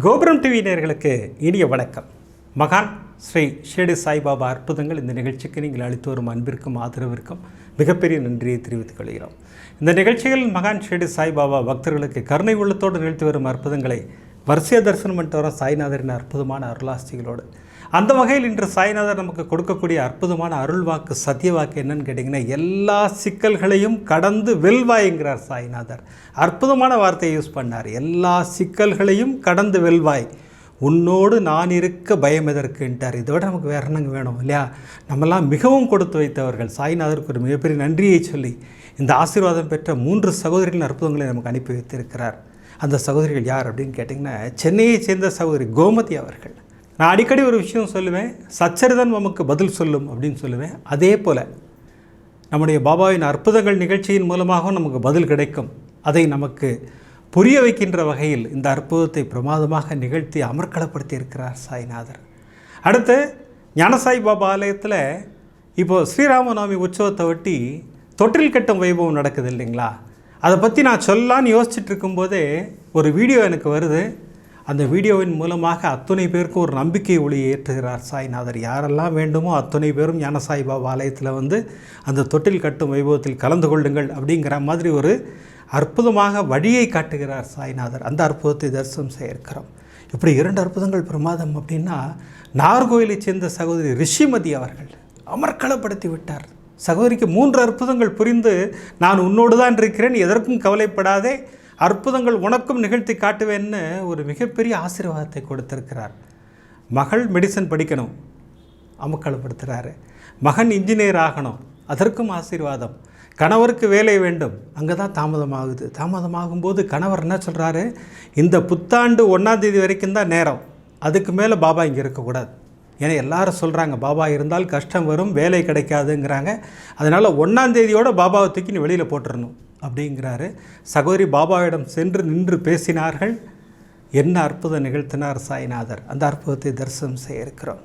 கோபுரம் டிவி நேயர்களுக்கு இனிய வணக்கம். மகான் ஸ்ரீ ஷிரடி சாய்பாபா அற்புதங்கள் இந்த நிகழ்ச்சிக்கு நீங்கள் அளித்து வரும் அன்பிற்கும் ஆதரவிற்கும் மிகப்பெரிய நன்றியை தெரிவித்துக் கொள்கிறோம். இந்த நிகழ்ச்சிகள் மகான் ஷிரடி சாய்பாபா பக்தர்களுக்கு கருணை உள்ளத்தோடு நிகழ்த்தி வரும் அற்புதங்களை வரிசையாக தரிசனம் பண்ணிட்டு வர சாய்நாதரின் அற்புதமான அருளாசிகளோடு அந்த வகையில் இன்று சாய்நாதர் நமக்கு கொடுக்கக்கூடிய அற்புதமான அருள் வாக்கு சத்திய வாக்கு என்னன்னு கேட்டிங்கன்னா, எல்லா சிக்கல்களையும் கடந்து வெல்வாய்ங்கிறார் சாய்நாதர். அற்புதமான வார்த்தையை யூஸ் பண்ணார். எல்லா சிக்கல்களையும் கடந்து வெல்வாய், உன்னோடு நான் இருக்க பயம் எதற்குன்ட்டார். இதை விட நமக்கு வேறு என்னங்க வேணும் இல்லையா? நம்மெல்லாம் மிகவும் கொடுத்து வைத்தவர்கள். சாய்நாதருக்கு ஒரு மிகப்பெரிய நன்றியை சொல்லி இந்த ஆசீர்வாதம் பெற்ற 3 சகோதரிகளின் அற்புதங்களை நமக்கு அனுப்பி வைத்திருக்கிறார். அந்த சகோதரிகள் யார் அப்படின்னு கேட்டிங்கன்னா, சென்னையைச் சேர்ந்த சகோதரி கோமதி அவர்கள். நான் அடிக்கடி ஒரு விஷயம் சொல்லுவேன், சச்சரிதன் நமக்கு பதில் சொல்லும் அப்படின்னு சொல்லுவேன். அதே போல் நம்முடைய பாபாவின் அற்புதங்கள் நிகழ்ச்சியின் மூலமாகவும் நமக்கு பதில் கிடைக்கும். அதை நமக்கு புரிய வைக்கின்ற வகையில் இந்த அற்புதத்தை பிரமாதமாக நிகழ்த்தி அமர்க்களப்படுத்தி இருக்கிறார் சாய்நாதர். அடுத்து ஞானசாய் பாபா ஆலயத்தில் இப்போது ஸ்ரீராமநவமி உற்சவத்தை ஒட்டி தொட்டில் கட்டும் வைபவம் நடக்குது இல்லைங்களா? அதை பற்றி நான் சொல்லலான்னு யோசிச்சுட்டு இருக்கும்போதே ஒரு வீடியோ எனக்கு வருது. அந்த வீடியோவின் மூலமாக அத்தனை பேருக்கும் ஒரு நம்பிக்கை ஒளியை ஏற்றுகிறார் சாய்நாதர். யாரெல்லாம் வேண்டுமோ அத்தனை பேரும் ஞானசாய் பாபா ஆலயத்தில் வந்து அந்த தொட்டில் கட்டும் வைபவத்தில் கலந்து கொள்ளுங்கள் அப்படிங்கிற மாதிரி ஒரு அற்புதமாக வழியை காட்டுகிறார் சாய்நாதர். அந்த அற்புதத்தை தரிசனம் செய்ய இருக்கிறோம். இப்படி 2 அற்புதங்கள் பிரமாதம் அப்படின்னா, நாகர்கோயிலை சேர்ந்த சகோதரி ரிஷிமதி அவர்கள் அமர்க்களப்படுத்தி விட்டார். சகோதரிக்கு 3 அற்புதங்கள் புரிந்து, நான் உன்னோடு தான் இருக்கிறேன், எதற்கும் கவலைப்படாதே, அற்புதங்கள் உனக்கும் நிகழ்த்தி காட்டுவேன்னு ஒரு மிகப்பெரிய ஆசீர்வாதத்தை கொடுத்திருக்கிறார். மகள் மெடிசன் படிக்கணும், அமக்களப்படுத்துகிறாரு. மகன் இன்ஜினியர் ஆகணும், அதற்கும் ஆசீர்வாதம். கணவருக்கு வேலை வேண்டும், அங்கே தான் தாமதமாகுது. தாமதமாகும்போது கணவர் என்ன சொல்கிறாரு, இந்த புத்தாண்டு 1ஆம் தேதி வரைக்கும் தான் நேரம், அதுக்கு மேலே பாபா இங்கே இருக்கக்கூடாது. ஏன்னா எல்லாரும் சொல்கிறாங்க பாபா இருந்தால் கஷ்டம் வரும், வேலை கிடைக்காதுங்கிறாங்க. அதனால் 1ஆம் தேதியோடு பாபாவை தூக்கி நீ வெளியில் போட்டுடணும் அப்படிங்கிறாரு. சகோதரி பாபாவிடம் சென்று நின்று பேசினார்கள். என்ன அற்புதம் நிகழ்த்தினார் சாய்நாதர். அந்த அற்புதத்தை தரிசனம் செய்ய இருக்கிறோம்.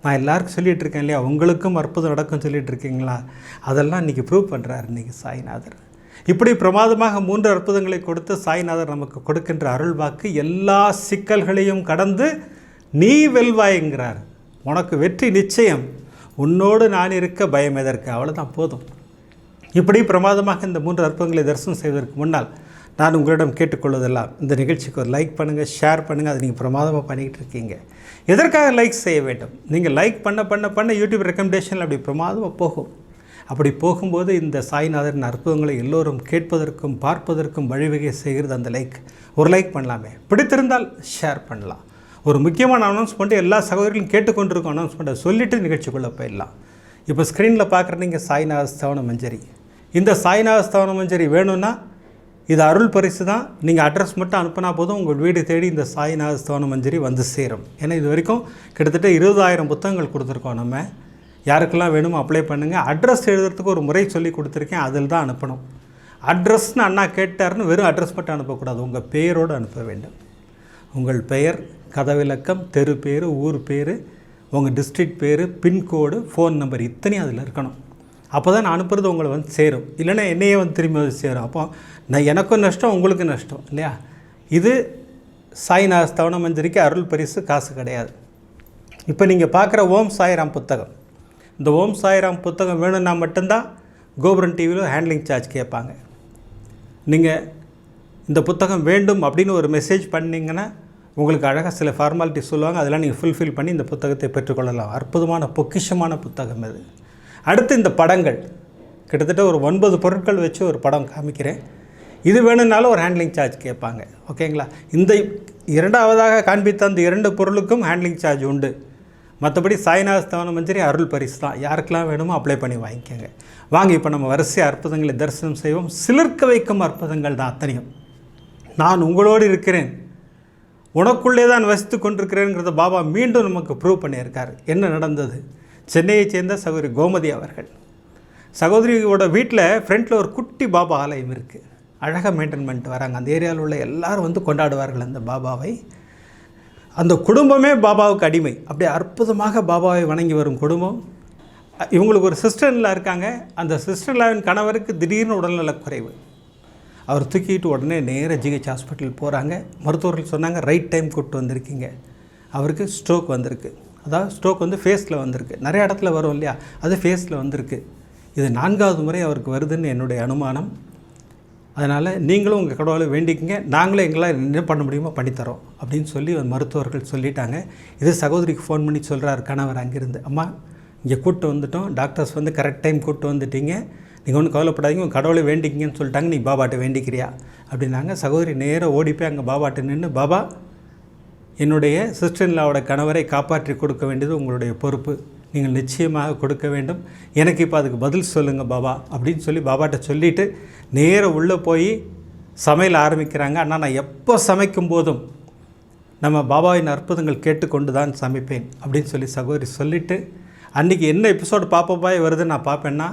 நான் எல்லாருக்கும் சொல்லிகிட்டு இருக்கேன் இல்லையா, உங்களுக்கும் அற்புதம் நடக்கும் சொல்லிகிட்டு இருக்கீங்களா? அதெல்லாம் இன்றைக்கி ப்ரூவ் பண்ணுறார் இன்றைக்கி சாய்நாதர். இப்படி பிரமாதமாக 3 அற்புதங்களை கொடுத்து சாய்நாதர் நமக்கு கொடுக்கின்ற அருள் வாக்கு, எல்லா சிக்கல்களையும் கடந்து நீ வெல்வாய்ங்கிறார். உனக்கு வெற்றி நிச்சயம், உன்னோடு நான் இருக்க பயம் எதற்கு, அவ்வளோதான் போதும். இப்படி பிரமாதமாக இந்த 3 அற்புதங்களை தரிசனம் செய்வதற்கு முன்னால் நான் உங்களிடம் கேட்டுக்கொள்வதெல்லாம், இந்த நிகழ்ச்சிக்கு ஒரு லைக் பண்ணுங்கள், ஷேர் பண்ணுங்கள். அது நீங்கள் பிரமாதமாக பண்ணிக்கிட்டு இருக்கீங்க. எதற்காக லைக் செய்ய வேண்டும்? நீங்கள் லைக் பண்ண யூடியூப் ரெக்கமெண்டேஷனில் அப்படி பிரமாதமாக போகும். அப்படி போகும்போது இந்த சாய்நாதரின் அற்புதங்களை எல்லோரும் கேட்பதற்கும் பார்ப்பதற்கும் வழிவகை செய்கிறது அந்த லைக். ஒரு லைக் பண்ணலாமே, பிடித்திருந்தால் ஷேர் பண்ணலாம். ஒரு முக்கியமான அனௌன்ஸ்மெண்ட்டு எல்லா சகோதரிகளும் கேட்டுக்கொண்டிருக்கும் அனௌன்ஸ்மெண்ட்டை சொல்லிவிட்டு நிகழ்ச்சிக்குள்ளே போயிடலாம். இப்போ ஸ்க்ரீனில் பார்க்குற நீங்கள் சாய்நாத ஸ்தவன மஞ்சரி. இந்த சாய்நாத ஸ்தவன மஞ்சரி வேணும்னா இது அருள் பரிசு தான். நீங்கள் அட்ரஸ் மட்டும் அனுப்பினா போதும், உங்கள் வீடு தேடி இந்த சாய்நாத ஸ்தவன மஞ்சரி வந்து சேரும். ஏன்னா இது வரைக்கும் கிட்டத்தட்ட 20,000 புத்தகங்கள் கொடுத்துருக்கோம். நம்ம யாருக்கெல்லாம் வேணுமோ அப்ளை பண்ணுங்கள். அட்ரஸ் எழுதுறதுக்கு ஒரு முறை சொல்லி கொடுத்துருக்கேன், அதில் தான் அனுப்பணும். அட்ரஸ்ன்னு அண்ணா கேட்டார்னு வெறும் அட்ரஸ் மட்டும் அனுப்பக்கூடாது, உங்கள் பெயரோடு அனுப்ப வேண்டும். உங்கள் பெயர், கதவிலக்கம், தெரு பேர், ஊர் பேர், உங்கள் டிஸ்ட்ரிக்ட் பேர், பின்கோடு, ஃபோன் நம்பர் இத்தனையும் அதில் இருக்கணும். அப்போ தான் நான் அனுப்புறது உங்களை வந்து சேரும். இல்லைன்னா என்னையே வந்து திரும்பி வந்து சேரும். அப்போ எனக்கும் நஷ்டம், உங்களுக்கும் நஷ்டம் இல்லையா? இது சாய்நாத ஸ்தவன மஞ்சரிக்கு அருள் பரிசு, காசு கிடையாது. இப்போ நீங்கள் பார்க்குற ஓம் சாய்ராம் புத்தகம், இந்த ஓம் சாய்ராம் புத்தகம் வேணும்னா மட்டும்தான் கோபுரம் டிவியில் ஹேண்ட்லிங் சார்ஜ் கேட்பாங்க. நீங்கள் இந்த புத்தகம் வேண்டும் அப்படின்னு ஒரு மெசேஜ் பண்ணிங்கன்னா உங்களுக்கு அழகாக சில ஃபார்மாலிட்டி சொல்லுவாங்க, அதெல்லாம் நீங்கள் ஃபுல்ஃபில் பண்ணி இந்த புத்தகத்தை பெற்றுக்கொள்ளலாம். அற்புதமான பொக்கிஷமான புத்தகம் இது. அடுத்து இந்த படங்கள், கிட்டத்தட்ட ஒரு 9 பொருட்கள் வச்சு ஒரு படம் காமிக்கிறேன். இது வேணும்னாலும் ஒரு ஹேண்ட்லிங் சார்ஜ் கேட்பாங்க, ஓகேங்களா? இந்த 2ஆவதாக காண்பித்த அந்த 2 பொருளுக்கும் ஹேண்ட்லிங் சார்ஜ் உண்டு. மற்றபடி சாய்நாத ஸ்தவன மஞ்சரி அருள் பரிசு தான். யாருக்கெல்லாம் வேணுமோ அப்ளை பண்ணி வாங்கிக்கோங்க. வாங்க இப்போ நம்ம வரிசை அற்புதங்களை தரிசனம் செய்வோம். சிலிர்க்க வைக்கும் அற்புதங்கள் தான் அத்தனையும். நான் உங்களோடு இருக்கிறேன், உனக்குள்ளே தான் வசித்து கொண்டிருக்கிறேங்கிறத பாபா மீண்டும் நமக்கு ப்ரூவ் பண்ணியிருக்கார். என்ன நடந்தது? சென்னையைச் சேர்ந்த சகோதரி கோமதி அவர்கள். சகோதரியோட வீட்டில் ஃப்ரண்ட்டில் ஒரு குட்டி பாபா ஆலயம் இருக்குது. அழகாக மெயின்டைன் பண்ணிட்டு வராங்க. அந்த ஏரியாவில் உள்ள எல்லோரும் வந்து கொண்டாடுவார்கள் அந்த பாபாவை. அந்த குடும்பமே பாபாவுக்கு அடிமை. அப்படியே அற்புதமாக பாபாவை வணங்கி வரும் குடும்பம். இவங்களுக்கு ஒரு சிஸ்டர்லாம் இருக்காங்க. அந்த சிஸ்டர்லாவின் கணவருக்கு திடீர்னு உடல்நலக் குறைவு. அவர் தூக்கிட்டு உடனே நேராக ஜிஹெச் ஹாஸ்பிட்டல் போகிறாங்க. மருத்துவர்கள் சொன்னாங்க ரைட் டைம் கூப்பிட்டு வந்திருக்கீங்க. அவருக்கு ஸ்ட்ரோக் வந்திருக்கு. அதாவது ஸ்ட்ரோக் வந்து ஃபேஸில் வந்திருக்கு. நிறைய இடத்துல வரும் இல்லையா, அது ஃபேஸில் வந்திருக்கு. இது 4வது முறை அவருக்கு வருதுன்னு என்னுடைய அனுமானம். அதனால் நீங்களும் உங்கள் கடவுளை வேண்டிக்கிங்க, நாங்களும் எங்களால் என்ன பண்ண முடியுமோ பண்ணித்தரோம் அப்படின்னு சொல்லி மருத்துவர்கள் சொல்லிட்டாங்க. இது சகோதரிக்கு ஃபோன் பண்ணி சொல்கிறார் கணவர் அங்கேருந்து, அம்மா இங்கே கூப்பிட்டு வந்துட்டோம், டாக்டர்ஸ் வந்து கரெக்ட் டைம் கூப்பிட்டு வந்துட்டீங்க, நீங்கள் ஒன்றும் கவலைப்படாதீங்க, உங்கள் கடவுளை வேண்டிக்கிங்கன்னு சொல்லிட்டாங்க, நீ பாபாட்ட வேண்டிக்கிறியா அப்படின்னாங்க. சகோதரி நேராக ஓடி போய் அங்கே பாபாட்ட நின்று, பாபா என்னுடைய சிஸ்டர்லாவோட கணவரை காப்பாற்றி கொடுக்க வேண்டியது உங்களுடைய பொறுப்பு, நீங்கள் நிச்சயமாக கொடுக்க வேண்டும், எனக்கு இப்போ அதுக்கு பதில் சொல்லுங்கள் பாபா அப்படின்னு சொல்லி பாபாட்ட சொல்லிவிட்டு நேராக உள்ளே போய் சமையல் ஆரம்பிக்கிறாங்க. ஆனால் நான் எப்போ சமைக்கும் போதும் நம்ம பாபாவின் அற்புதங்கள் கேட்டுக்கொண்டு தான் சமைப்பேன் அப்படின்னு சொல்லி சகோதரி சொல்லிவிட்டு, அன்றைக்கி என்ன எபிசோடு பாப்பாய் வருது நான் பார்ப்பேன்னா,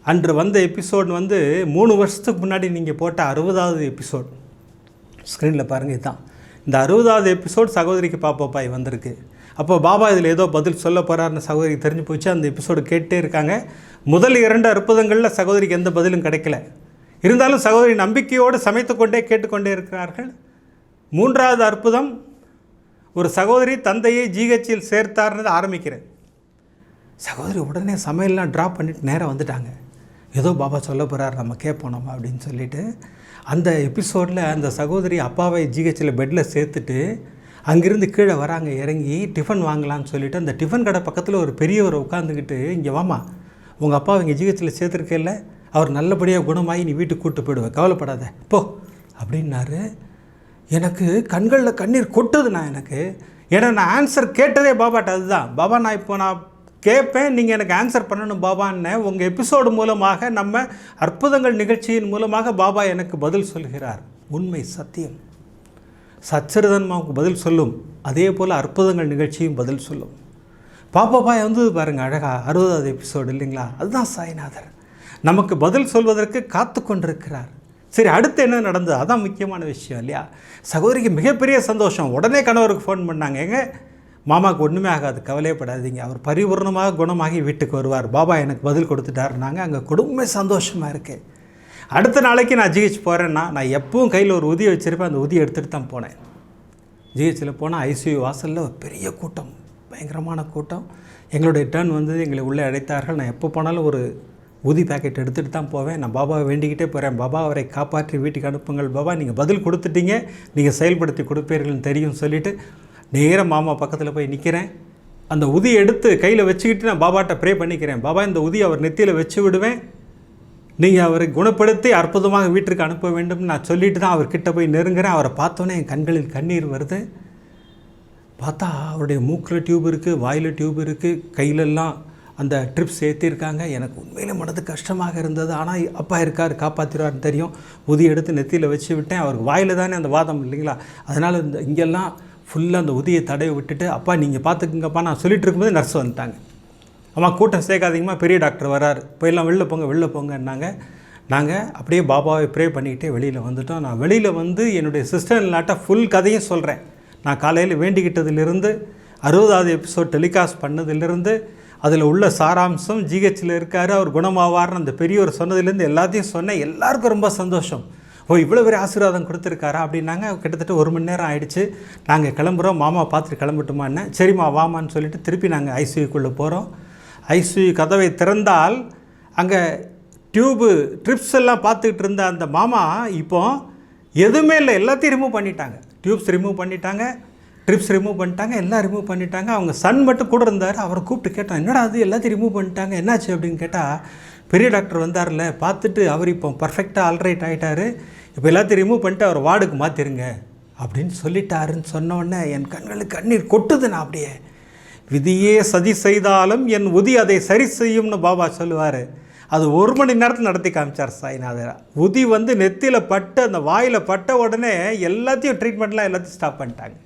அன்று வந்த எபிசோடு வந்து 3 வருஷத்துக்கு முன்னாடி நீங்கள் போட்ட 60வது எபிசோட். ஸ்க்ரீனில் பாருங்கள், இதுதான் இந்த 60வது எபிசோட் சகோதரிக்கு பாப்பாய் வந்திருக்கு. அப்போ பாபா இதில் ஏதோ பதில் சொல்ல போகிறாருன்னு சகோதரிக்கு தெரிஞ்சு போச்சு. அந்த எபிசோடு கேட்டே இருக்காங்க. முதல் 2 அற்புதங்களில் சகோதரிக்கு எந்த பதிலும் கிடைக்கல. இருந்தாலும் சகோதரி நம்பிக்கையோடு சமைத்து கொண்டே கேட்டுக்கொண்டே இருக்கிறார்கள். 3வது அற்புதம், ஒரு சகோதரி தந்தையை ஜிஹெச்சில் சேர்த்தார்னு ஆரம்பிக்கிறேன். சகோதரி உடனே சமையல்லாம் ட்ராப் பண்ணிவிட்டு நேராக வந்துட்டாங்க. ஏதோ பாபா சொல்ல போகிறார், நம்ம கேட்போம் நம்ம அப்படின்னு சொல்லிவிட்டு அந்த எபிசோடில் அந்த சகோதரி அப்பாவை ஜிஹெச்சில் பெட்டில் சேர்த்துட்டு அங்கேருந்து கீழே வராங்க, இறங்கி டிஃபன் வாங்கலான்னு சொல்லிவிட்டு அந்த டிஃபன் கடை பக்கத்தில் ஒரு பெரியவர் உட்காந்துக்கிட்டு, இங்கே வாமா உங்கள் அப்பாவை இங்கே ஜிஹெச்சில் சேர்த்துருக்கேல்ல, அவர் நல்லபடியாக குணமாகி நீ வீட்டுக்கு கூப்பிட்டு போயிடுவேன், கவலைப்படாத போ அப்படின்னாரு. எனக்கு கண்களில் கண்ணீர் கொட்டுதுண்ணா எனக்கு. ஏன்னா நான் ஆன்சர் கேட்டதே பாபாட்ட அதுதான், பாபா நான் இப்போ நான் கேட்பேன், நீங்கள் எனக்கு ஆன்சர் பண்ணணும் பாபான்னு. உங்கள் எபிசோடு மூலமாக நம்ம அற்புதங்கள் நிகழ்ச்சியின் மூலமாக பாபா எனக்கு பதில் சொல்கிறார். உண்மை சத்தியம். சச்சரிதன்மாவுக்கு பதில் சொல்லும், அதே போல் அற்புதங்கள் நிகழ்ச்சியும் பதில் சொல்லும். பாப்பாய் வந்து பாருங்கள் அழகாக 60வது எபிசோடு இல்லைங்களா, அதுதான் சாய்நாதர் நமக்கு பதில் சொல்வதற்கு காத்து கொண்டிருக்கிறார். சரி, அடுத்து என்ன நடந்தது, அதான் முக்கியமான விஷயம் இல்லையா. சகோதரிக்கு மிகப்பெரிய சந்தோஷம். உடனே கணவருக்கு ஃபோன் பண்ணாங்க, எங்க மாமாவுக்கு ஒன்றுமே ஆகாது, கவலையப்படாதீங்க, அவர் பரிபூர்ணமாக குணமாகி வீட்டுக்கு வருவார், பாபா எனக்கு பதில் கொடுத்துட்டாருனாங்க. அங்கே குடும்பமே சந்தோஷமாக இருக்குது. அடுத்த நாளைக்கு நான் ஜிஹெச் போகிறேன்னா, நான் எப்பவும் கையில் ஒரு உதியை வச்சுருப்பேன், அந்த உதியை எடுத்துகிட்டு தான் போனேன். ஜிஹெச்சில் போனால் ஐசியூ வாசலில் ஒரு பெரிய கூட்டம், பயங்கரமான கூட்டம். எங்களுடைய டர்ன் வந்து எங்களை உள்ளே அழைத்தார்கள். நான் எப்போ போனாலும் ஒரு ஊதி பேக்கெட் எடுத்துகிட்டு தான் போவேன். நான் பாபாவை வேண்டிக்கிட்டே போகிறேன், பாபா அவரை காப்பாற்றி வீட்டுக்கு அனுப்புங்கள் பாபா, நீங்கள் பதில் கொடுத்துட்டீங்க, நீங்கள் செயல்படுத்தி கொடுப்பீர்கள்னு தெரியும் சொல்லிவிட்டு நேராக மாமா பக்கத்தில் போய் நிற்கிறேன். அந்த உதியை எடுத்து கையில் வச்சுக்கிட்டு நான் பாபாட்ட ப்ரே பண்ணிக்கிறேன், பாபா இந்த உதியை அவர் நெத்தியில் வச்சு விடுவேன், நீங்கள் அவரை குணப்படுத்தி அற்புதமாக வீட்டுக்கு அனுப்ப வேண்டும்னு நான் சொல்லிட்டு தான் அவர்கிட்ட போய் நெருங்குறேன். அவரை பார்த்தோன்னே என் கண்களில் கண்ணீர் வருது. பார்த்தா அவருடைய மூக்கில் டியூப் இருக்குது, வாயில் டியூப் இருக்குது, கையிலெல்லாம் அந்த ட்ரிப்ஸ் ஏற்றிருக்காங்க. எனக்கு உண்மையிலே மனது கஷ்டமாக இருந்தது. ஆனால் அப்பா இருக்கார், காப்பாற்றிடுவார்னு தெரியும். உதி எடுத்து நெத்தியில் வச்சு விட்டேன். அவருக்கு வாயில் தானே அந்த வாதம் இல்லைங்களா, அதனால் இந்த இங்கெல்லாம் ஃபுல்லாக அந்த உதியை தடவை விட்டுட்டு, அப்பா நீங்கள் பார்த்துக்குங்கப்பா நான் சொல்லிட்டு இருக்கும்போது நர்ஸ் வந்துட்டாங்க. அம்மா கூட்டம் சேர்க்காதீங்கம்மா, பெரிய டாக்டர் வராரு, போயெல்லாம் வெளில போங்கன்னாங்க. நாங்கள் அப்படியே பாபாவை ப்ரே பண்ணிக்கிட்டே வெளியில் வந்துட்டோம். நான் வெளியில் வந்து என்னுடைய சிஸ்டர் இல்லாட்ட ஃபுல் கதையும் சொல்கிறேன். நான் காலையில் வேண்டிக்கிட்டதுலேருந்து 60வது எபிசோட் டெலிகாஸ்ட் பண்ணதுலேருந்து அதில் உள்ள சாராம்சம், ஜிஹெச்சில் இருக்கார், அவர் குணமாவார்னு அந்த பெரியவர் சொன்னதுலேருந்து எல்லாத்தையும் சொன்னேன். எல்லாருக்கும் ரொம்ப சந்தோஷம். ஓ இவ்வளோ பெரிய ஆசீர்வாதம் கொடுத்துருக்காரா அப்படின்னாங்க. கிட்டத்தட்ட 1 மணி நேரம் ஆகிடுச்சு. நாங்கள் கிளம்புறோம், மாமா பார்த்துட்டு கிளம்பட்டுமான்னு. சரிம்மா வாமான்னு சொல்லிவிட்டு திருப்பி நாங்கள் ஐசியூக்குள்ளே போகிறோம். ஐசியூ கதவை திறந்தால் அங்கே ட்ரிப்ஸ் எல்லாம் பார்த்துக்கிட்டு இருந்த அந்த மாமா இப்போ எதுவுமே இல்லை, எல்லாத்தையும் ரிமூவ் பண்ணிட்டாங்க. டியூப்ஸ் ரிமூவ் பண்ணிட்டாங்க, ட்ரிப்ஸ் ரிமூவ் பண்ணிட்டாங்க, எல்லாம் ரிமூவ் பண்ணிட்டாங்க. அவங்க சன் மட்டும் கூட இருந்தார். அவரை கூப்பிட்டு கேட்டோம், என்னடா அது எல்லாத்தையும் ரிமூவ் பண்ணிட்டாங்க, என்னாச்சு அப்படின்னு கேட்டால், பெரிய டாக்டர் வந்தார்ல பார்த்துட்டு அவர் இப்போ பர்ஃபெக்டாக ஆல்ரைட் ஆகிட்டார், இப்போ எல்லாத்தையும் ரிமூவ் பண்ணிட்டு அவர் வார்டுக்கு மாற்றிருங்க அப்படின்னு சொல்லிட்டாருன்னு சொன்னோடனே என் கண்களுக்கு கண்ணீர் கொட்டுது. நான் அப்படியே விதியே சதி செய்தாலும் என் உதி அதை சரி செய்யும்னு பாபா சொல்லுவார். அது 1 மணி நேரத்தில் நடத்தி காமிச்சார் சாய்நாதர். உதி வந்து நெத்தியில் பட்டு அந்த வாயில் பட்ட உடனே எல்லாத்தையும் ட்ரீட்மெண்ட்லாம் எல்லாத்தையும் ஸ்டாப் பண்ணிட்டாங்க.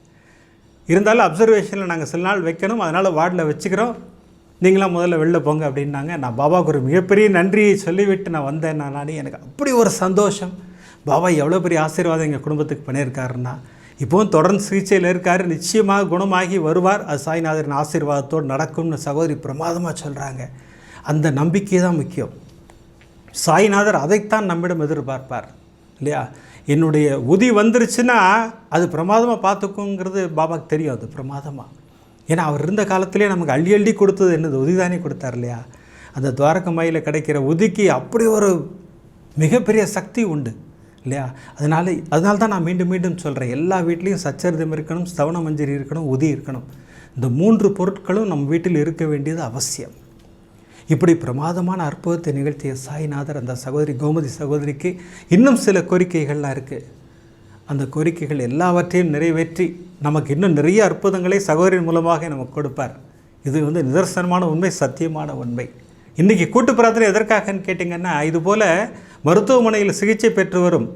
இருந்தாலும் அப்சர்வேஷனில் நாங்கள் சில நாள் வைக்கணும், அதனால் வார்டில் வச்சுக்கிறோம், நீங்களாம் முதல்ல வெளில போங்க அப்படின்னாங்க. நான் பாபாவுக்கு ஒரு மிகப்பெரிய நன்றியை சொல்லிவிட்டு நான் வந்தேன். நான் எனக்கு அப்படி ஒரு சந்தோஷம். பாபா எவ்வளோ பெரிய ஆசீர்வாதம் எங்கள் குடும்பத்துக்கு பண்ணியிருக்காருன்னா, இப்போவும் தொடர்ந்து சிகிச்சையில் இருக்கார், நிச்சயமாக குணமாகி வருவார். அது சாய்நாதரின் ஆசீர்வாதத்தோடு நடக்கும்னு சகோதரி பிரமாதமாக சொல்கிறாங்க. அந்த நம்பிக்கை தான் முக்கியம். சாய்நாதர் அதைத்தான் நம்மிடம் எதிர்பார்ப்பார் இல்லையா? என்னுடைய உதி வந்துருச்சுன்னா அது பிரமாதமாக பார்த்துக்குங்கிறது பாபாவுக்கு தெரியும். அது பிரமாதமாக, ஏன்னா அவர் இருந்த காலத்திலே நமக்கு அள்ளி அள்ளி கொடுத்தது என்னது? உதி தானே கொடுத்தார் இல்லையா? அந்த துவாரகமாயில் கிடைக்கிற உதிக்கு அப்படி ஒரு மிகப்பெரிய சக்தி உண்டு இல்லையா? அதனால தான் நான் மீண்டும் மீண்டும் சொல்கிறேன், எல்லா வீட்லேயும் சச்சரிதம் இருக்கணும், ஸ்தவன மஞ்சரி இருக்கணும், உதி இருக்கணும். இந்த 3 பொருட்களும் நம் வீட்டில் இருக்க வேண்டியது அவசியம். இப்படி பிரமாதமான அற்புதத்தை நிகழ்த்திய சாய்நாதர் அந்த சகோதரி கோமதி சகோதரிக்கு இன்னும் சில கோரிக்கைகள்லாம் இருக்குது. அந்த கோரிக்கைகள் எல்லாவற்றையும் நிறைவேற்றி நமக்கு இன்னும் நிறைய அற்புதங்களை சகோதரின் மூலமாக நமக்கு கொடுப்பார். இது நிதர்சனமான உண்மை, சத்தியமான உண்மை. இன்றைக்கி கூட்டு பிரார்த்தனை எதற்காகன்னு கேட்டிங்கன்னா, இதுபோல் மருத்துவமனையில் சிகிச்சை பெற்று வரும்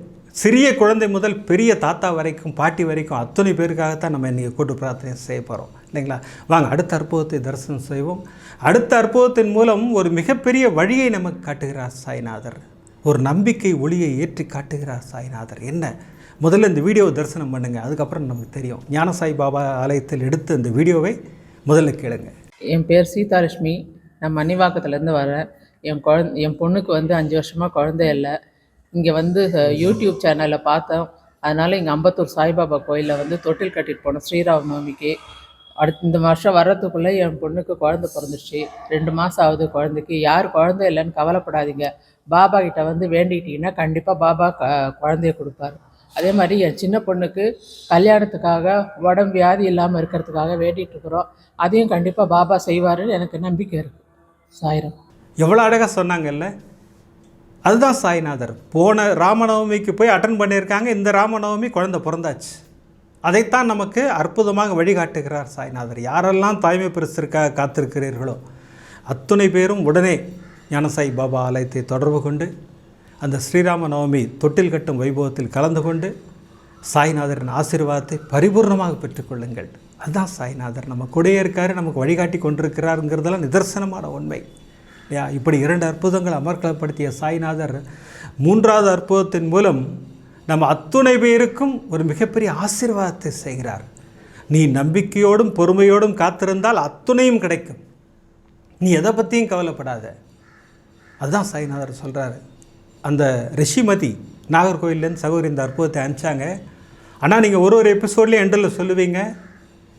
சிறிய குழந்தை முதல் பெரிய தாத்தா வரைக்கும், பாட்டி வரைக்கும் அத்தனை பேருக்காகத்தான் நம்ம இன்றைக்கி கூட்டு பிரார்த்தனை செய்ய போகிறோம் இல்லைங்களா? வாங்க அடுத்த அற்புதத்தை தரிசனம் செய்வோம். அடுத்த அற்புதத்தின் மூலம் ஒரு மிகப்பெரிய வழியை நமக்கு காட்டுகிறார் சாய்நாதர். ஒரு நம்பிக்கை ஒளியை ஏற்றி காட்டுகிறார் சாய்நாதர். என்ன? முதல்ல இந்த வீடியோவை தரிசனம் பண்ணுங்கள், அதுக்கப்புறம் நமக்கு தெரியும். ஞானசாய் பாபா ஆலயத்தில் எடுத்து இந்த வீடியோவை முதல்ல கேளுங்க. என் பேர் சீதாலட்சுமி. நான் மணிவாக்கத்துலேருந்து வரேன். என் பொண்ணுக்கு 5 வருஷமாக குழந்தை இல்லை. இங்கே யூடியூப் சேனலில் பார்த்தோம். அதனால் இங்கே அம்பத்தூர் சாய்பாபா கோயிலில் தொட்டில் கட்டிட்டு போனோம் ஸ்ரீராம நவமிக்கு. இந்த வருஷம் வர்றதுக்குள்ளே என் பொண்ணுக்கு குழந்தை பிறந்துருச்சு. 2 மாதம் ஆகுது குழந்தைக்கு. யார் குழந்தை இல்லைன்னு கவலைப்படாதீங்க. பாபா கிட்ட வேண்டிக்கிட்டிங்கன்னா கண்டிப்பாக பாபா குழந்தைய கொடுப்பார். அதே மாதிரி என் சின்ன பொண்ணுக்கு கல்யாணத்துக்காக உடம்பு வியாதி இல்லாமல் இருக்கிறதுக்காக வேண்டிகிட்ருக்குறோம். அதையும் கண்டிப்பாக பாபா செய்வாருன்னு எனக்கு நம்பிக்கை இருக்குது. சாயிரம். எவ்வளோ அழகாக சொன்னாங்கல்ல, அதுதான் சாய்நாதர். போன ராமநவமிக்கு போய் அட்டன் பண்ணியிருக்காங்க. இந்த ராமநவமி குழந்தை பிறந்தாச்சு. அதைத்தான் நமக்கு அற்புதமாக வழிகாட்டுகிறார் சாய்நாதர். யாரெல்லாம் தாய்மை பரிசிற்காக காத்திருக்கிறீர்களோ அத்துணை பேரும் உடனே ஞானசாய் பாபா ஆலயத்தை தொடர்பு கொண்டு அந்த ஸ்ரீராம நவமி தொட்டில் கட்டும் வைபவத்தில் கலந்து கொண்டு சாய்நாதரின் ஆசீர்வாதத்தை பரிபூர்ணமாக பெற்றுக்கொள்ளுங்கள். அதுதான் சாய்நாதர் நம்ம கூடயே இருக்காரு, நமக்கு வழிகாட்டி கொண்டிருக்கிறாருங்கிறதெல்லாம் நிதர்சனமான உண்மை. இப்படி 2 அற்புதங்கள் அமர்க்கலப்படுத்திய சாய்நாதர் 3வது அற்புதத்தின் மூலம் நம்ம அத்துணை பேருக்கும் ஒரு மிகப்பெரிய ஆசீர்வாதத்தை செய்கிறார். நீ நம்பிக்கையோடும் பொறுமையோடும் காத்திருந்தால் அத்துணையும் கிடைக்கும். நீ எதை பற்றியும் கவலைப்படாத. அதுதான் சாய்நாதர் சொல்கிறாரு. அந்த ரிஷிமதி நாகர்கோவிலேருந்து சகோதரி இந்த அற்புதத்தை அனுப்பிச்சாங்க. ஆனால் நீங்கள் ஒரு எபிசோட்லேயும் எண்டில் சொல்லுவீங்க,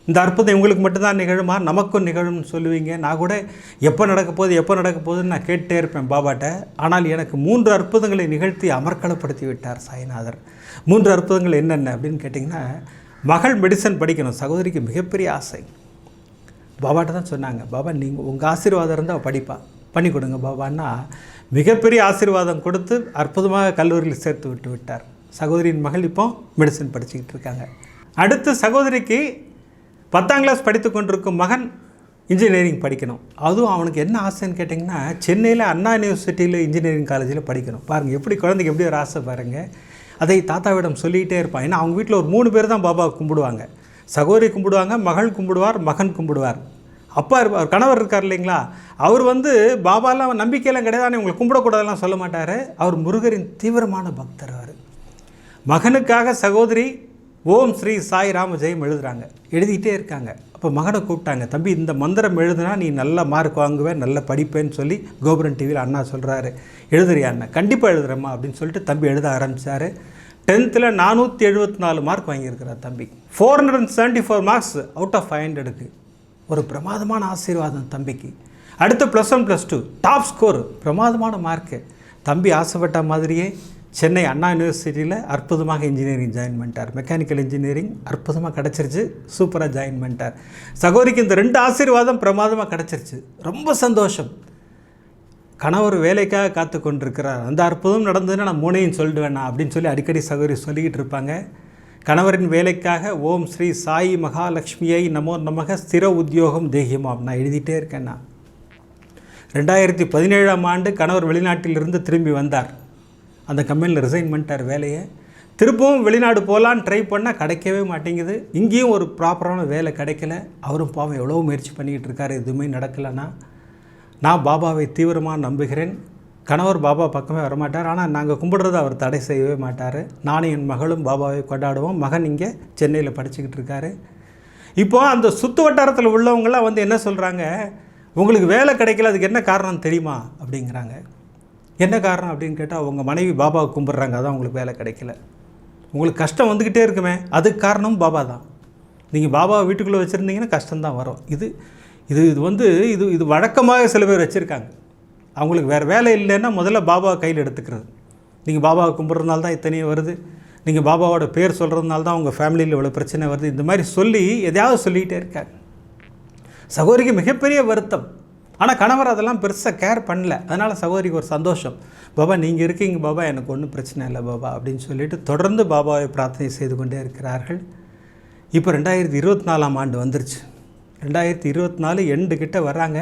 இந்த அற்புதம் இவங்களுக்கு மட்டும்தான் நிகழுமா, நமக்கும் நிகழும்னு சொல்லுவீங்க. நான் கூட எப்போ நடக்க போகுதுன்னு நான் கேட்டே இருப்பேன் பாபாட்ட. ஆனால் எனக்கு 3 அற்புதங்களை நிகழ்த்தி அமர்க்கலப்படுத்தி விட்டார் சாய்நாதர். 3 அற்புதங்கள் என்னென்ன அப்படின்னு கேட்டிங்கன்னா, மகள் மெடிசன் படிக்கணும். சகோதரிக்கு மிகப்பெரிய ஆசை. பாபாட்ட தான் சொன்னாங்க, பாபா நீங்கள் உங்கள் ஆசீர்வாதம் இருந்தால் படிப்பா, பண்ணி கொடுங்க பாபான்னா மிகப்பெரிய ஆசீர்வாதம் கொடுத்து அற்புதமாக கல்லூரியில் சேர்த்து விட்டார். சகோதரியின் மகள் இப்போ மெடிசன் படிச்சுக்கிட்டு இருக்காங்க. அடுத்து சகோதரிக்கு 10ஆம் கிளாஸ் படித்து கொண்டிருக்கும் மகன் இன்ஜினியரிங் படிக்கணும். அதுவும் அவனுக்கு என்ன ஆசைன்னு கேட்டிங்கன்னா, சென்னையில் அண்ணா யூனிவர்சிட்டியில் இன்ஜினியரிங் காலேஜில் படிக்கணும். பாருங்கள் எப்படி குழந்தைக்கு எப்படி ஒரு ஆசை பாருங்கள். அதை தாத்தாவிடம் சொல்லிகிட்டே இருப்பான். ஏன்னா அவங்க வீட்டில் ஒரு 3 பேர் தான் பாபாவை கும்பிடுவாங்க. சகோதரி கும்பிடுவாங்க, மகள் கும்பிடுவார், மகன் கும்பிடுவார். அப்பா இருப்பார், கணவர் இருக்கார் இல்லைங்களா, அவர் பாபாலாம் நம்பிக்கையெல்லாம் கிடையாது, உங்களை கும்பிடக்கூடாதெல்லாம் சொல்ல மாட்டார். அவர் முருகரின் தீவிரமான பக்தர். அவர் மகனுக்காக சகோதரி ஓம் ஸ்ரீ சாய் ராம ஜெயம் எழுதுகிறாங்க, எழுதிக்கிட்டே இருக்காங்க. அப்போ மகனை கூப்பிட்டாங்க, தம்பி இந்த மந்திரம் எழுதுனா நீ நல்ல மார்க் வாங்குவேன், நல்ல படிப்பேன்னு சொல்லி கோபுரன் டிவியில் அண்ணா சொல்கிறாரு. எழுதுறியா அண்ணா? கண்டிப்பாக எழுதுறேம்மா அப்படின்னு சொல்லிட்டு தம்பி எழுத ஆரம்பித்தார். 10th 474 மார்க் வாங்கியிருக்கிறார் தம்பி. 474 மார்க்ஸ் அவுட் ஆஃப் 500க்கு. ஒரு பிரமாதமான ஆசீர்வாதம் தம்பிக்கு. அடுத்து +1 +2 டாப் ஸ்கோர், பிரமாதமான மார்க்கு. தம்பி ஆசைப்பட்ட மாதிரியே சென்னை அண்ணா யூனிவர்சிட்டியில் அற்புதமாக இன்ஜினியரிங் ஜாயின் பண்ணிட்டார். மெக்கானிக்கல் இன்ஜினியரிங் அற்புதமாக கிடச்சிருச்சு, சூப்பராக ஜாயின் பண்ணிட்டார். சகோதரிக்கு இந்த 2 ஆசீர்வாதம் பிரமாதமாக கிடச்சிருச்சு. ரொம்ப சந்தோஷம். கணவர் வேலைக்காக காத்து கொண்டிருக்கிறார். அந்த அற்புதம் நடந்ததுன்னா நான் 3ஐயும் சொல்லிடுவேண்ணா அப்படின்னு சொல்லி அடிக்கடி சகோதரி சொல்லிக்கிட்டு இருப்பாங்க. கணவரின் வேலைக்காக ஓம் ஸ்ரீ சாயி மகாலட்சுமியை நமோ நமக ஸ்திர உத்தியோகம் தேகியமாம் நான் எழுதிட்டே இருக்கேன்னா. 2017ஆம் ஆண்டு கணவர் வெளிநாட்டிலிருந்து திரும்பி வந்தார். அந்த கம்பெனியில் ரிசைன் பண்ணிட்டார் வேலையை. திரும்பவும் வெளிநாடு போகலான்னு ட்ரை பண்ணால் கிடைக்கவே மாட்டேங்குது. இங்கேயும் ஒரு ப்ராப்பரான வேலை கிடைக்கல. அவரும் பாவம் எவ்வளோ முயற்சி பண்ணிக்கிட்டு இருக்கார், எதுவுமே நடக்கலைன்னா. நான் பாபாவை தீவிரமாக நம்புகிறேன். கணவர் பாபா பக்கமே வரமாட்டார், ஆனால் நாங்கள் கும்பிடுறதை அவர் தடை செய்யவே மாட்டார். நானும் என் மகளும் பாபாவை கொண்டாடுவோம். மகன் இங்கே சென்னையில் படிச்சுக்கிட்டு இருக்காரு. இப்போ அந்த சுற்று வட்டாரத்தில் உள்ளவங்களாம் என்ன சொல்கிறாங்க, உங்களுக்கு வேலை கிடைக்கல, அதுக்கு என்ன காரணம் தெரியுமா அப்படிங்கிறாங்க. என்ன காரணம் அப்படின்னு கேட்டால் உங்கள் மனைவி பாபாவை கும்பிட்றாங்க, அதான் உங்களுக்கு வேலை கிடைக்கல. உங்களுக்கு கஷ்டம் வந்துக்கிட்டே இருக்குமே, அதுக்கு காரணம் பாபா தான். நீங்கள் பாபாவை வீட்டுக்குள்ளே வச்சுருந்தீங்கன்னா கஷ்டம்தான் வரும். இது இது இது வந்து இது இது வழக்கமாக சில பேர் வச்சுருக்காங்க. அவங்களுக்கு வேறு வேலை இல்லைன்னா முதல்ல பாபாவை கையில் எடுத்துக்கிறது. நீங்கள் பாபாவை கும்பிட்றதுனால தான் இத்தனையும் வருது, நீங்கள் பாபாவோட பேர் சொல்கிறதுனால தான் உங்கள் ஃபேமிலியில் இவ்வளோ பிரச்சனை வருது, இந்த மாதிரி சொல்லி எதையாவது சொல்லிக்கிட்டே இருக்காங்க. சகோதரிக்கு மிகப்பெரிய வருத்தம். ஆனால் கணவர் அதெல்லாம் பெருசாக கேர் பண்ணல. அதனால் சகோதரிக்கு ஒரு சந்தோஷம். பாபா நீங்கள் இருக்கீங்க பாபா, எனக்கு ஒன்றும் பிரச்சனை இல்லை பாபா அப்படின்னு சொல்லிட்டு தொடர்ந்து பாபாவை பிரார்த்தனை செய்து கொண்டே இருக்கிறார்கள். இப்போ 2024 ஆண்டு வந்துருச்சு. 2024 எண்டு கிட்ட வர்றாங்க.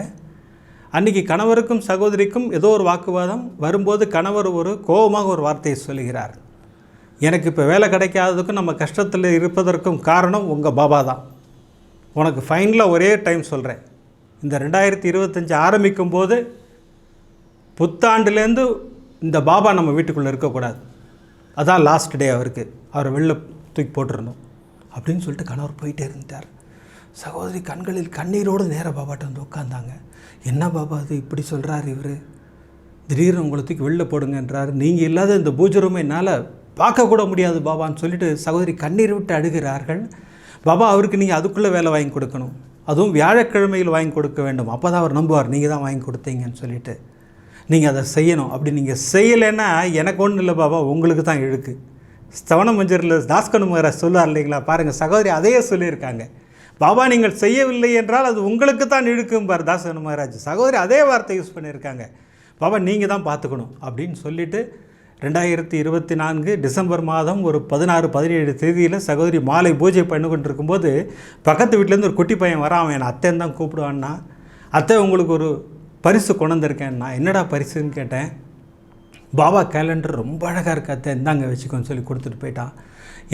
அன்றைக்கி கணவருக்கும் சகோதரிக்கும் ஏதோ ஒரு வாக்குவாதம் வரும்போது கணவர் ஒரு கோபமாக ஒரு வார்த்தையை சொல்லுகிறார். எனக்கு இப்போ வேலை கிடைக்காததுக்கும் நம்ம கஷ்டத்தில் இருப்பதற்கும் காரணம் உங்கள் பாபா தான். உனக்கு ஃபைனலாக ஒரே டைம் சொல்கிறேன், இந்த 2025 ஆரம்பிக்கும் போது புத்தாண்டுலேருந்து இந்த பாபா நம்ம வீட்டுக்குள்ளே இருக்கக்கூடாது, அதான் லாஸ்ட் டே அவருக்கு, அவரை வெளில தூக்கி போட்டுருந்தோம் அப்படின்னு சொல்லிட்டு கணவர் போயிட்டே இருந்துட்டார். சகோதரி கண்களில் கண்ணீரோடு நேராக பாபாட்ட வந்து உட்காந்தாங்க. என்ன பாபா அது இப்படி சொல்கிறார் இவர், திடீர்னு உங்களை தூக்கி வெளில போடுங்கன்றார், நீங்கள் இல்லாத இந்த பூஜை ரூமை என்னால் பார்க்கக்கூட முடியாது பாபான்னு சொல்லிட்டு சகோதரி கண்ணீர் விட்டு அழுகிறார்கள். பாபா அவருக்கு நீங்கள் அதுக்குள்ளே வேலை வாங்கி கொடுக்கணும், அதுவும் வியாழக்கிழமையில் வாங்கி கொடுக்க வேண்டும், அப்போ தான் அவர் நம்புவார் நீங்கள் தான் வாங்கி கொடுத்தீங்கன்னு சொல்லிட்டு நீங்கள் அதை செய்யணும். அப்படி நீங்கள் செய்யலைன்னா எனக்கு ஒன்றும் இல்லை பாபா, உங்களுக்கு தான் இழுக்கு. ஸ்தவண மஞ்சரில் தாஸ்கனு மகாராஜ் சொல்லுவார் இல்லைங்களா, பாருங்கள் சகோதரி அதையே சொல்லியிருக்காங்க. பாபா நீங்கள் செய்யவில்லை என்றால் அது உங்களுக்கு தான் இழுக்கும்பார் தாஸ்கனு மகாராஜ். சகோதரி அதே வார்த்தை யூஸ் பண்ணியிருக்காங்க, பாபா நீங்கள் தான் பார்த்துக்கணும் அப்படின்னு சொல்லிவிட்டு 2024 டிசம்பர் மாதம் ஒரு 16-17 தேதியில் சகோதரி மாலை பூஜை பண்ணி கொண்டு இருக்கும்போது பக்கத்து வீட்டிலேருந்து ஒரு குட்டி பையன் வரான். அவன் என்னை அத்தைன்னு தான் கூப்பிடுவான்னா, அத்தை உங்களுக்கு ஒரு பரிசு கொண்டு வந்திருக்கேன்னா. என்னடா பரிசுன்னு கேட்டேன். பாபா கேலண்டர் ரொம்ப அழகாக இருக்கு அத்தை, இந்தாங்க வச்சுக்கோன்னு சொல்லி கொடுத்துட்டு போயிட்டான்.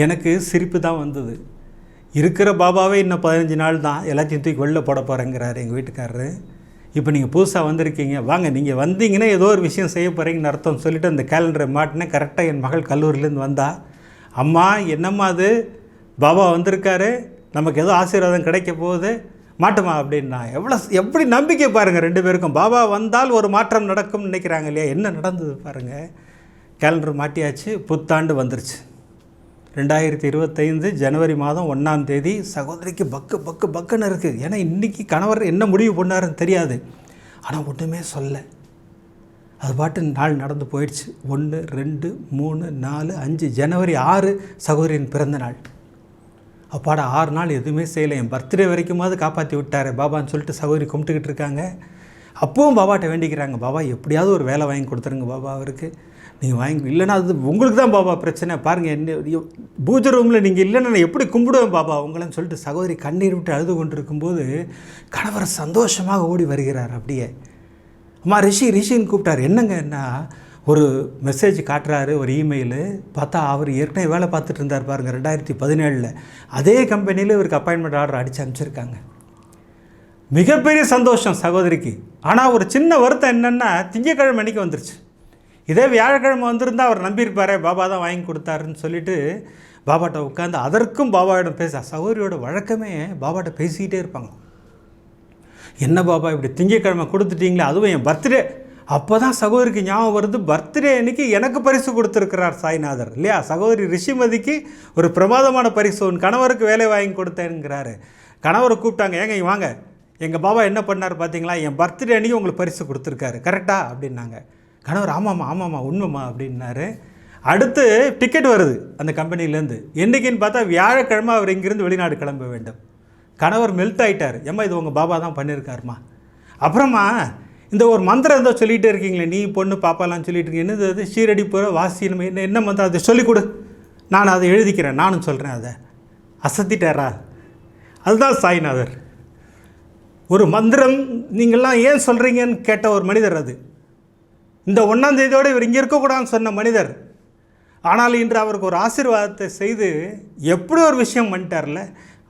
எனக்கு சிரிப்பு தான் வந்தது. இருக்கிற பாபாவே இன்னும் 15 நாள் தான், எல்லாத்தையும் தூக்கி வெளில போட போகிறேங்கிறாரு எங்கள் வீட்டுக்காரரு. இப்போ நீங்கள் புதுசாக வந்திருக்கீங்க, வாங்க நீங்கள் வந்தீங்கன்னா ஏதோ ஒரு விஷயம் செய்ய போகிறீங்கன்னு அர்த்தம் சொல்லிவிட்டு அந்த கேலண்டரை மாட்டினேன். கரெக்டாக என் மகள் கல்லூரியிலேருந்து வந்தா, அம்மா என்னம்மா அது பாபா வந்திருக்காரு, நமக்கு ஏதோ ஆசீர்வாதம் கிடைக்க போகுது, மாட்டுமா அப்படின்னா. எப்படி நம்பிக்கை பாருங்கள் ரெண்டு பேருக்கும். பாபா வந்தால் ஒரு மாற்றம் நடக்கும்னு நினைக்கிறாங்க இல்லையா, என்ன நடந்தது பாருங்கள். கேலண்டர் மாட்டியாச்சு, புத்தாண்டு வந்துருச்சு. 2025 ஜனவரி மாதம் 1ஆம் தேதி. சகோதரிக்கு பக்குன்னு இருக்குது. ஏன்னா இன்றைக்கி கணவர் என்ன முடிவு பண்ணாருன்னு தெரியாது. ஆனால் ஒன்றுமே சொல்ல, அது பாட்டு நாள் நடந்து போயிடுச்சு. 1, 2, 3, 4, 5 ஜனவரி 6 சகோதரியின் பிறந்த நாள். அப்பாட 6 நாள் எதுவுமே செய்யலை. என் பர்த்டே வரைக்குமாவது காப்பாற்றி விட்டார் பாபான்னு சொல்லிட்டு சகோதரி கும்பிட்டுக்கிட்டு இருக்காங்க. அப்பவும் பாபாட்ட வேண்டிக்கிறாங்க, பாபா எப்படியாவது ஒரு வேலை வாங்கி கொடுத்துருங்க பாபா அவருக்கு, நீங்கள் வாங்கி, இல்லைன்னா அது உங்களுக்கு தான் பாபா பிரச்சனை. பாருங்கள் என்ன பூஜை ரூமில் நீங்கள் இல்லைன்னா நான் எப்படி கும்பிடுவேன் பாபா உங்களன்னு சொல்லிட்டு சகோதரி கண்ணீர் விட்டு அழுது கொண்டு இருக்கும்போது கணவர் சந்தோஷமாக ஓடி வருகிறார். அப்படியே அம்மா ரிஷின்னு கூப்பிட்டார். என்னங்கன்னா ஒரு மெசேஜ் காட்டுறாரு, ஒரு இமெயிலு. பார்த்தா அவர் ஏற்கனவே வேலை பார்த்துட்டு இருந்தார் பாருங்கள் 2017. அதே கம்பெனியில் இவருக்கு அப்பாயின்மெண்ட் ஆர்டர் அடித்து அனுப்பிச்சிருக்காங்க. மிகப்பெரிய சந்தோஷம் சகோதரிக்கு. ஆனால் ஒரு சின்ன வருத்தம் என்னென்னா திங்கக்கிழமை அன்றைக்கி வந்துருச்சு. இதே வியாழக்கிழமை வந்திருந்தால் அவர் நம்பியிருப்பாரே, பாபா தான் வாங்கி கொடுத்தாருன்னு சொல்லிட்டு பாபாட்ட உட்காந்து அதற்கும் பாபாவிடம் பேச. சகோதரியோட வழக்கமே பாபாட்ட பேசிக்கிட்டே இருப்பாங்க. என்ன பாபா இப்படி திங்கக்கிழமை கொடுத்துட்டீங்களே, அதுவும் என் பர்த்டே. அப்போ தான் சகோதரிக்கு ஞாபகம் வருது, பர்த்டே அன்றைக்கி எனக்கு பரிசு கொடுத்துருக்கிறார் சாய்நாதர் இல்லையா. சகோதரி ரிஷிமதிக்கு ஒரு பிரமாதமான பரிசு, உன் கணவருக்கு வேலை வாங்கி கொடுத்தேங்கிறாரு. கணவரை கூப்பிட்டாங்க, ஏங்க வாங்க, எங்கள் பாபா என்ன பண்ணார் பார்த்தீங்களா, என் பர்த்டே அன்றைக்கி உங்களுக்கு பரிசு கொடுத்துருக்காரு கரெக்டா அப்படின்னாங்க. கணவர் ஆமாம்மா உண்மைம்மா அப்படின்னாரு. அடுத்து டிக்கெட் வருது அந்த கம்பெனிலேருந்து. என்றைக்குன்னு பார்த்தா வியாழக்கிழமை அவர் இங்கேருந்து வெளிநாடு கிளம்ப வேண்டும். கணவர் மெல்ட் ஆகிட்டார். ஏம்மா இது உங்கள் பாபா தான் பண்ணியிருக்காருமா. அப்புறமா இந்த ஒரு மந்திரம் ஏதோ சொல்லிகிட்டே இருக்கீங்களே, நீ பொண்ணு பாப்பாலாம் சொல்லிட்டு இருக்கீங்க, என்னது அது ஷீரடி போகிற வாசி என்ன மந்திரம், அதை சொல்லிக் கொடு, நான் அதை எழுதிக்கிறேன், நானும் சொல்கிறேன். அதை அசத்திட்டாரா. அதுதான் சாய்நாதர். ஒரு மந்திரம் நீங்கள்லாம் ஏன் சொல்கிறீங்கன்னு கேட்ட ஒரு மனிதர். அது இந்த 1ஆம் தேதியோடு இவர் இங்கே இருக்கக்கூடாதுன்னு சொன்ன மனிதர். ஆனால் இன்று அவருக்கு ஒரு ஆசீர்வாதத்தை செய்து எப்படி ஒரு விஷயம் பண்ணிட்டார்ல,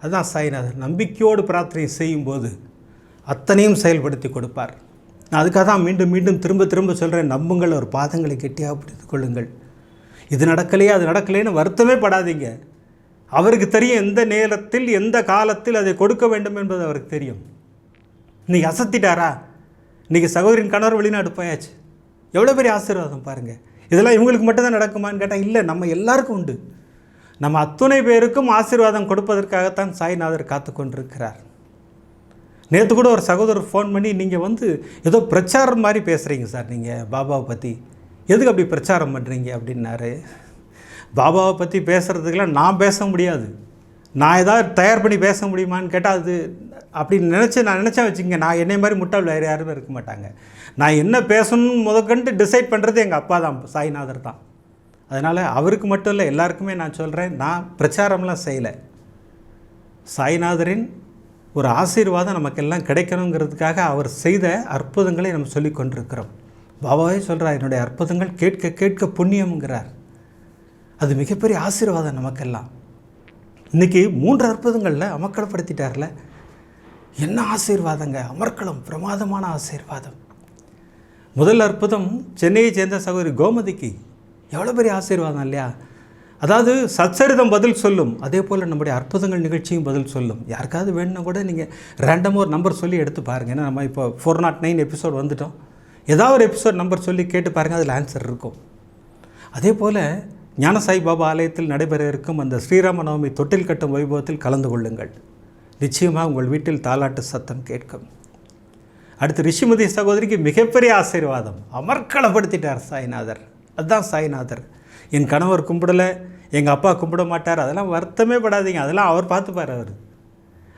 அதுதான் சாய்நாதர். நம்பிக்கையோடு பிரார்த்தனை செய்யும்போது அத்தனையும் செயல்படுத்தி கொடுப்பார். நான் அதுக்காக தான் மீண்டும் திரும்ப சொல்கிறேன், நம்புங்கள், ஒரு பாதங்களை கெட்டியாக பிடித்து கொள்ளுங்கள். இது நடக்கலையே அது நடக்கலைன்னு வருத்தமே படாதீங்க. அவருக்கு தெரியும் எந்த நேரத்தில் எந்த காலத்தில் அதை கொடுக்க வேண்டும் என்பது அவருக்கு தெரியும். இன்றைக்கி அசத்திட்டாரா, இன்றைக்கி சகோதரின் கணவர் வெளிநாடு போயாச்சு. எவ்வளோ பெரிய ஆசீர்வாதம் பாருங்கள். இதெல்லாம் இவங்களுக்கு மட்டும்தான் நடக்குமான்னு கேட்டால் இல்லை, நம்ம எல்லாருக்கும் உண்டு. நம்ம அத்துணை பேருக்கும் ஆசீர்வாதம் கொடுப்பதற்காகத்தான் சாய்நாதர் காத்து கொண்டிருக்கிறார். நேற்று கூட ஒரு சகோதரர் ஃபோன் பண்ணி, நீங்கள் வந்து ஏதோ பிரச்சாரம் மாதிரி பேசுகிறீங்க சார், நீங்கள் பாபாவை பற்றி எதுக்கு அப்படி பிரச்சாரம் பண்ணுறீங்க அப்படின்னாரு. பாபாவை பற்றி பேசுகிறதுக்கெல்லாம் நான் பேச முடியாது. நான் ஏதாவது தயார் பண்ணி பேச முடியுமான்னு கேட்டால் அது அப்படி நான் நினச்சேன் வச்சுக்கங்க, நான் என்னை மாதிரி முட்டாள் வேறு யாருமே இருக்க மாட்டாங்க. நான் என்ன பேசணும்னு முதற்கொண்டு டிசைட் பண்ணுறது எங்கள் அப்பா தான், சாய்நாதர் தான். அதனால் அவருக்கு மட்டும் இல்லை, எல்லாருக்குமே நான் சொல்கிறேன், நான் பிரச்சாரம்லாம் செய்யலை. சாய்நாதரின் ஒரு ஆசீர்வாதம் நமக்கெல்லாம் கிடைக்கணுங்கிறதுக்காக அவர் செய்த அற்புதங்களை நம்ம சொல்லி கொண்டிருக்கிறோம். பாபாவே சொல்கிறார், என்னுடைய அற்புதங்கள் கேட்க கேட்க புண்ணியம்ங்கிறார். அது மிகப்பெரிய ஆசீர்வாதம் நமக்கெல்லாம். இன்றைக்கி 3 அற்புதங்களில் அமர்க்களப்படுத்திட்டார்ல, என்ன ஆசீர்வாதங்க, அமர்க்களம், பிரமாதமான ஆசீர்வாதம். முதல் அற்புதம் சென்னையை சேர்ந்த சகோதரி கோமதிக்கு எவ்வளோ பெரிய ஆசீர்வாதம் இல்லையா? அதாவது சச்சரிதம் பதில் சொல்லும், அதே போல் நம்முடைய அற்புதங்கள் நிகழ்ச்சியும் பதில் சொல்லும். யாருக்காவது வேணும்னா கூட நீங்கள் ரேண்டமாக ஒரு நம்பர் சொல்லி எடுத்து பாருங்கள். ஏன்னா நம்ம இப்போ 409 எபிசோட் வந்துட்டோம். ஏதாவது ஒரு எபிசோட் நம்பர் சொல்லி கேட்டு பாருங்கள், அதில் ஆன்சர் இருக்கும். அதே போல் ஞானசாய் பாபா ஆலயத்தில் நடைபெற இருக்கும் அந்த ஸ்ரீராம நவமி தொட்டில் கட்டும் வைபவத்தில் கலந்து கொள்ளுங்கள். நிச்சயமாக உங்கள் வீட்டில் தாலாட்டு சத்தம் கேட்கும். அடுத்து ரிஷிமதி சகோதரிக்கு மிகப்பெரிய ஆசீர்வாதம், அமர்க்களப்படுத்திட்டார் சாய்நாதர். அதுதான் சாய்நாதர். என் கணவர் கும்பிடலை, எங்கள் அப்பா கும்பிட மாட்டார், அதெல்லாம் வருத்தமே படாதீங்க, அதெல்லாம் அவர் பார்த்துப்பார்.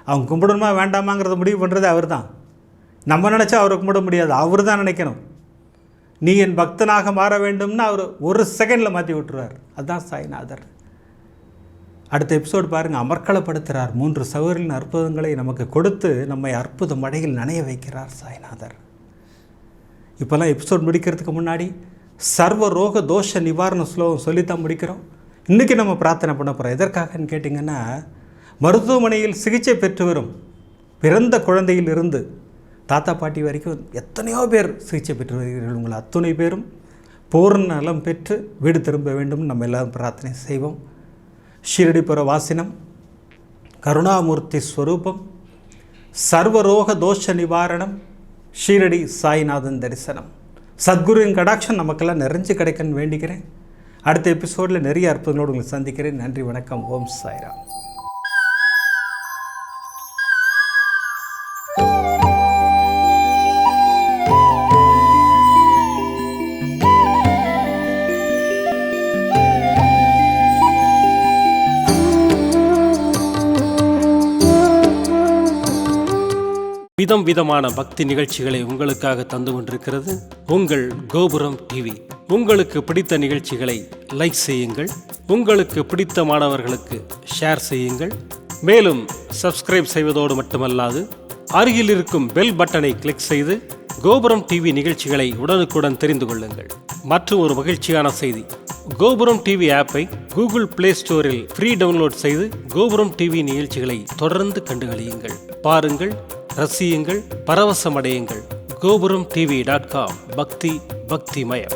அவங்க கும்பிடணுமா வேண்டாமாங்கிறத முடிவு பண்ணுறது அவர் தான். நம்ம நினச்சா அவரை கும்பிட முடியாது, அவர் தான் நினைக்கணும். நீ என் பக்தனாக மாற வேண்டும்னா அவர் ஒரு செகண்டில் மாற்றி விட்டுருவார். அதுதான் சாய்நாதர். அடுத்த எபிசோடு பாருங்கள், அமர்க்களப்படுத்துகிறார். 3 சகோதரின் அற்புதங்களை நமக்கு கொடுத்து நம்மை அற்புத மழையில் நனைய வைக்கிறார் சாய்நாதர். இப்போல்லாம் எபிசோட் முடிக்கிறதுக்கு முன்னாடி சர்வ ரோக தோஷ நிவாரண ஸ்லோகம் சொல்லித்தான் முடிக்கிறோம். இன்றைக்கி நம்ம பிரார்த்தனை பண்ண போகிறோம். எதற்காகன்னு கேட்டிங்கன்னா, மருத்துவமனையில் சிகிச்சை பெற்று வரும் பிறந்த குழந்தையிலிருந்து தாத்தா பாட்டி வரைக்கும் எத்தனையோ பேர் சிகிச்சை பெற்று வருகிறீர்கள். உங்கள் அத்துணை பேரும் பூர்ண நலம் பெற்று வீடு திரும்ப வேண்டும் நம்ம எல்லோரும் பிரார்த்தனை செய்வோம். ஷீரடிபுர வாசினம், கருணாமூர்த்தி ஸ்வரூபம், சர்வரோக தோஷ நிவாரணம், ஷீரடி சாய்நாதன் தரிசனம், சத்குருவின் கடாட்சம் நமக்கெல்லாம் நிறைஞ்சு கிடைக்கன்னு வேண்டிக்கிறேன். அடுத்த எபிசோடில் நிறைய அற்புதங்களோடு உங்களை சந்திக்கிறேன். நன்றி, வணக்கம். ஓம் சாய்ராம். விதம் விதமான பக்தி நிகழ்ச்சிகளை உங்களுக்காக தந்து கொண்டிருக்கிறது உங்கள் கோபுரம் டிவி. உங்களுக்கு பிடித்த நிகழ்ச்சிகளை லைக் செய்யுங்கள், உங்களுக்கு பிடித்த மாணவர்களுக்கு ஷேர் செய்யுங்கள். மேலும் சப்ஸ்கிரைப் செய்வதோடு மட்டுமல்லாது அருகில் இருக்கும் பெல் பட்டனை கிளிக் செய்து கோபுரம் டிவி நிகழ்ச்சிகளை உடனுக்குடன் தெரிந்து கொள்ளுங்கள். மற்றும் ஒரு மகிழ்ச்சியான செய்தி, கோபுரம் டிவி ஆப்பை கூகுள் பிளே ஸ்டோரில் ஃப்ரீ டவுன்லோட் செய்து கோபுரம் டிவி நிகழ்ச்சிகளை தொடர்ந்து கண்டுகளியுங்கள், பாருங்கள், ரசியுங்கள், பரவசமடையுங்கள். gopuramtv.com. பக்தி பக்திமயம்.